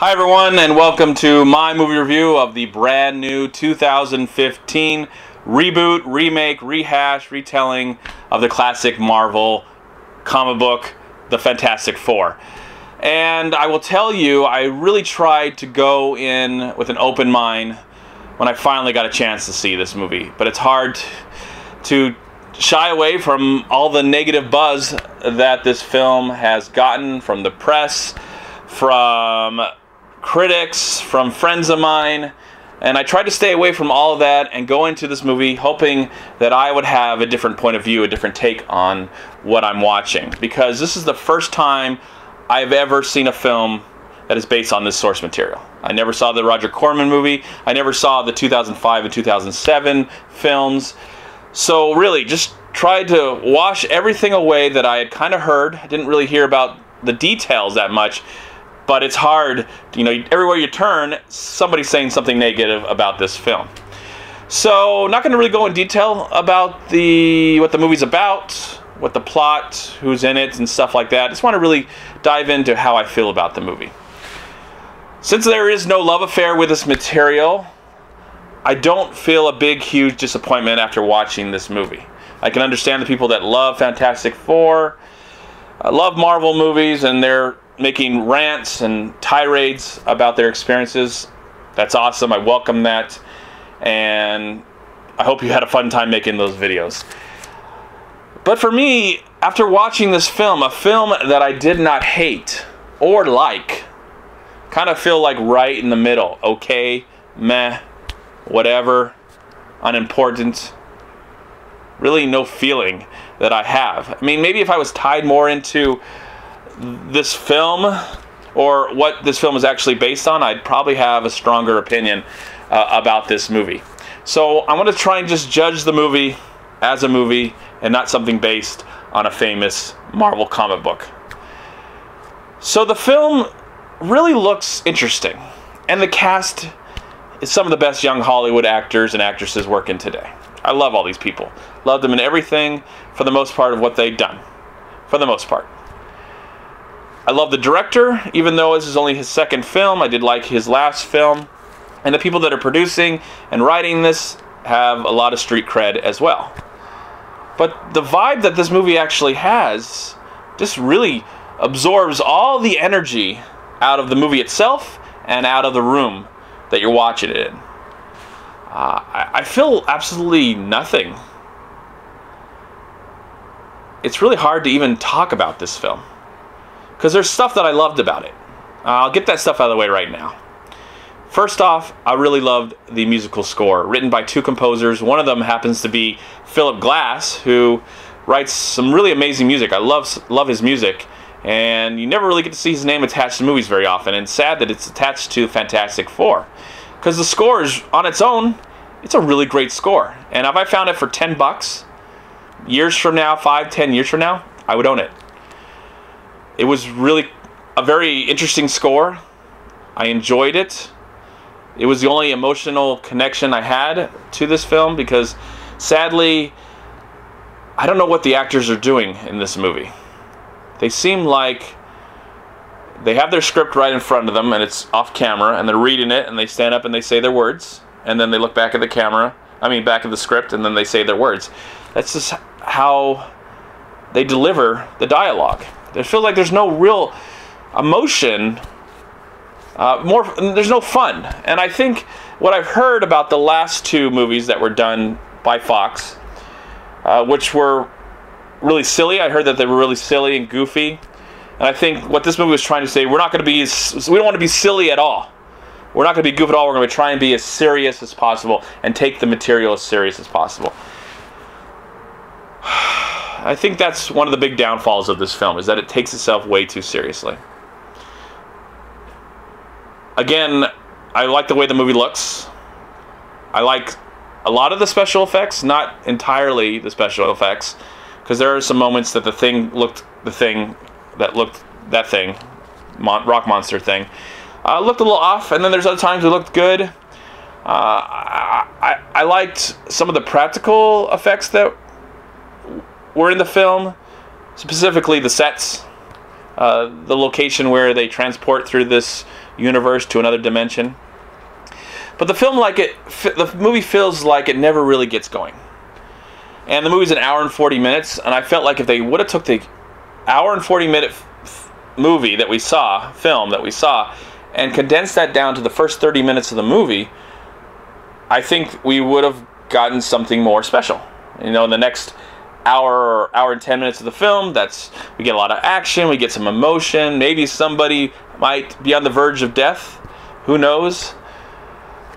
Hi everyone, and welcome to my movie review of the brand new 2015 reboot, remake, rehash, retelling of the classic Marvel comic book, The Fantastic Four. And I will tell you, I really tried to go in with an open mind when I finally got a chance to see this movie. But it's hard to shy away from all the negative buzz that this film has gotten from the press, from critics, from friends of mine, and I tried to stay away from all of that and go into this movie hoping that I would have a different point of view, a different take on what I'm watching, because this is the first time I've ever seen a film that is based on this source material. I never saw the Roger Corman movie, I never saw the 2005 and 2007 films, so really just tried to wash everything away that I had kind of heard. I didn't really hear about the details that much, but it's hard, you know, everywhere you turn, somebody's saying something negative about this film. So, not going to really go in detail about what the movie's about, what the plot, who's in it, and stuff like that. I just want to really dive into how I feel about the movie. Since there is no love affair with this material, I don't feel a big, huge disappointment after watching this movie. I can understand the people that love Fantastic Four, love Marvel movies, and they're making rants and tirades about their experiences. That's awesome. I welcome that, and I hope you had a fun time making those videos. But for me, after watching this film, a film that I did not hate or like, kind of feel like right in the middle. Okay, meh, whatever, unimportant. Really no feeling that I have. I mean, maybe if I was tied more into this film or what this film is actually based on, I'd probably have a stronger opinion about this movie. So I'm going to try and just judge the movie as a movie and not something based on a famous Marvel comic book. So the film really looks interesting, and the cast is some of the best young Hollywood actors and actresses working today. I love all these people. Love them in everything, for the most part, of what they've done. For the most part. I love the director, even though this is only his second film. I did like his last film. And the people that are producing and writing this have a lot of street cred as well. But the vibe that this movie actually has just really absorbs all the energy out of the movie itself and out of the room that you're watching it in. I feel absolutely nothing. It's really hard to even talk about this film, because there's stuff that I loved about it. I'll get that stuff out of the way right now. First off, I really loved the musical score, written by two composers. One of them happens to be Philip Glass, who writes some really amazing music. I love his music, and you never really get to see his name attached to movies very often, and it's sad that it's attached to Fantastic Four, because the score is, on its own, it's a really great score. And if I found it for $10, years from now, 5-10 years from now, I would own it. It was really a very interesting score. I enjoyed it. It was the only emotional connection I had to this film, because sadly, I don't know what the actors are doing in this movie. They seem like they have their script right in front of them, and it's off camera, and they're reading it, and they stand up and they say their words, and then they look back at the camera, back at the script, and then they say their words. That's just how they deliver the dialogue. It feels like there's no real emotion, there's no fun. And I think what I've heard about the last two movies that were done by Fox, which were really silly. I heard that they were really silly and goofy. And I think what this movie was trying to say, we don't want to be silly at all. We're not going to be goofy at all. We're going to try and be as serious as possible and take the material as serious as possible. I think that's one of the big downfalls of this film, is that it takes itself way too seriously. Again, I like the way the movie looks. I like a lot of the special effects, not entirely the special effects, because there are some moments that rock monster thing, looked a little off, and then there's other times it looked good. I liked some of the practical effects that were in the film, specifically the sets, the location where they transport through this universe, to another dimension. But the movie feels like it never really gets going. And the movie's an hour and 40 minutes, and I felt like if they would have took the hour and 40-minute film that we saw, and condensed that down to the first 30 minutes of the movie, I think we would have gotten something more special. You know, in the next hour and 10 minutes of the film, we get a lot of action, we get some emotion, maybe somebody might be on the verge of death, who knows?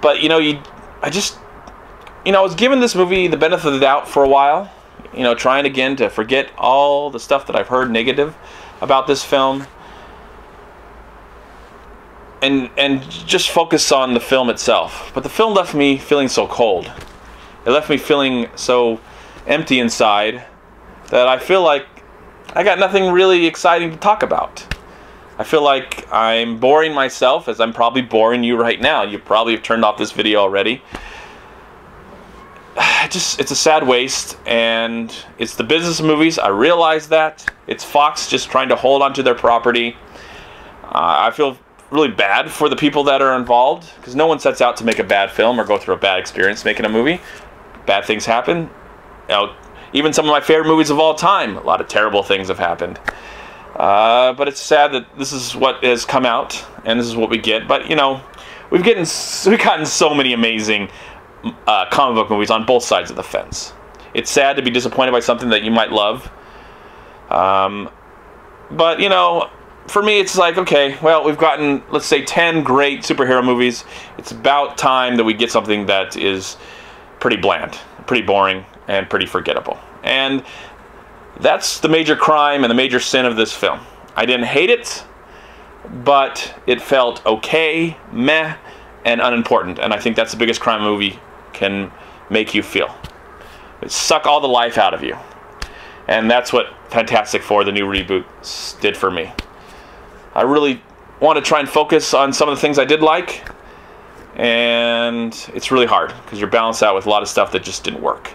But you know, I was giving this movie the benefit of the doubt for a while, you know, trying again to forget all the stuff that I've heard negative about this film, and just focus on the film itself. But the film left me feeling so cold. It left me feeling so empty inside that I feel like I got nothing really exciting to talk about. I feel like I'm boring myself, as I'm probably boring you right now. You probably have turned off this video already. It's a sad waste, and it's the business of movies. I realize that. It's Fox just trying to hold onto their property. I feel really bad for the people that are involved, because no one sets out to make a bad film or go through a bad experience making a movie. Bad things happen. You know, even some of my favorite movies of all time, a lot of terrible things have happened. But it's sad that this is what has come out, and this is what we get. But you know, we've gotten so many amazing comic book movies on both sides of the fence. It's sad to be disappointed by something that you might love. But you know, for me, it's like, okay, well, we've gotten, let's say, 10 great superhero movies. It's about time that we get something that is pretty bland, pretty boring, and pretty forgettable. And that's the major crime and the major sin of this film. I didn't hate it, but it felt okay, meh, and unimportant. And I think that's the biggest crime a movie can make you feel. It suck all the life out of you. And that's what Fantastic Four, the new reboot, did for me. I really want to try and focus on some of the things I did like, and it's really hard because you're balanced out with a lot of stuff that just didn't work.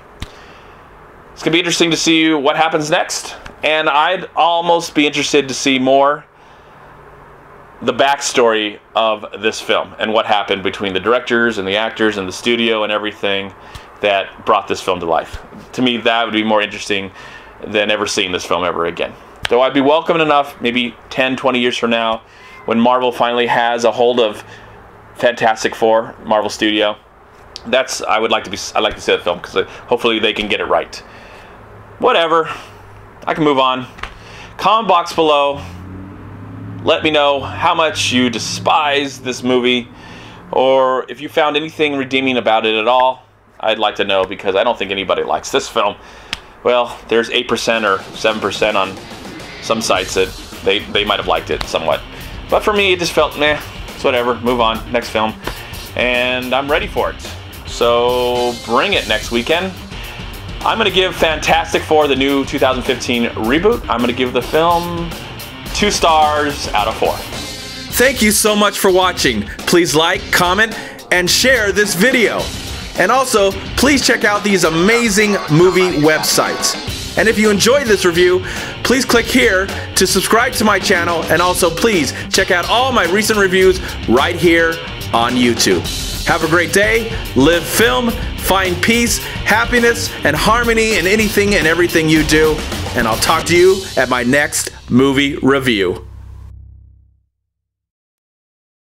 It's going to be interesting to see what happens next, and I'd almost be interested to see more the backstory of this film and what happened between the directors and the actors and the studio and everything that brought this film to life. To me, that would be more interesting than ever seeing this film ever again. Though I'd be welcome enough, maybe 10, 20 years from now, when Marvel finally has a hold of Fantastic Four, Marvel Studio. I'd like to see that film, because hopefully they can get it right. Whatever. I can move on. Comment box below. Let me know how much you despise this movie, or if you found anything redeeming about it at all. I'd like to know, because I don't think anybody likes this film. Well, there's 8% or 7% on some sites that they might have liked it somewhat. But for me, it just felt, meh, it's whatever, move on, next film. And I'm ready for it. So bring it next weekend. I'm going to give Fantastic Four, the new 2015 reboot, I'm going to give the film 2 stars out of 4. Thank you so much for watching. Please like, comment, and share this video. And also, please check out these amazing movie websites. And if you enjoyed this review, please click here to subscribe to my channel, and also please check out all my recent reviews right here on YouTube. Have a great day, live film, find peace, happiness, and harmony in anything and everything you do, and I'll talk to you at my next movie review.